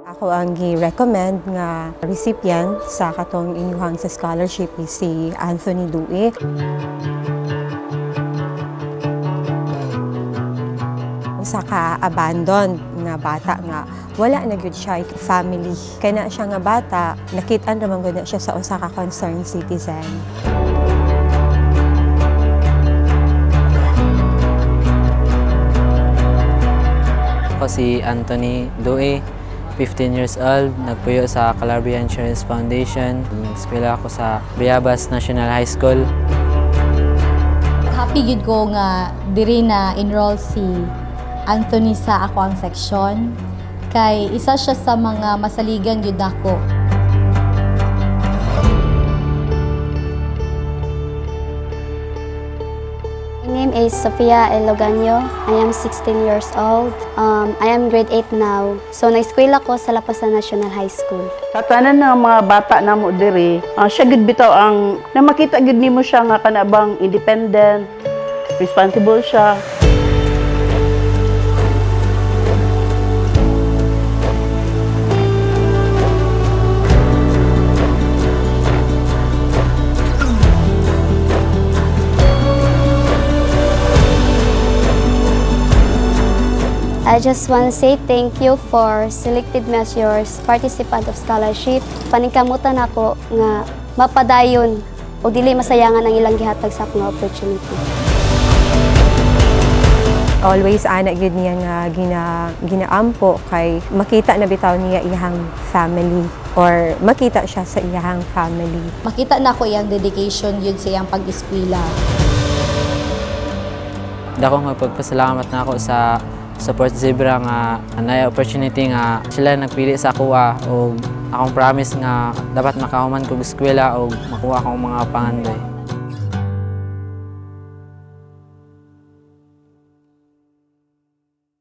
Ako ang gi-recommend nga recipient sa katong inyuhang sa scholarship is si Anthony Due. Usa ka abandon nga bata nga wala na gyud siya family. Kana siya nga bata, nakit-an naman gud na siya sa usa ka concerned citizen. Ako si Anthony Due, 15 years old, nagpuyo sa Calabria Insurance Foundation. Nag-eskwela ako sa Bayabas National High School. Happy gid ko nga diri na enroll si Anthony sa ako ang section kay isa siya sa mga masaligan gyud nako. My name is Sofia Eloganio. I am 16 years old. I am grade 8 now. So, na-eskwela ko sa Lapasan National High School. Sa tanan ng mga bata namo diri, siya gid bitaw ang na makita gid nimo siya nga kanabang independent, responsible siya. I just want to say thank you for selected me as your participant of scholarship. Paningkamutan ako nga mapadayon o dili masayangan ang ilang gihatag sa akong opportunity. Always anak gyud niya nga ginaampo kay makita na bitaw niya iyang family or makita siya sa iyang family. Makita na ko iyang dedication yun sa iyang pag-eskwela. Dako nga pagpasalamat na ako sa Support Zebra nga anay opportunity nga sila nagpili sa kuha o akong promise nga dapat makahuman kog eskwela o makuha akong mga pangandoy.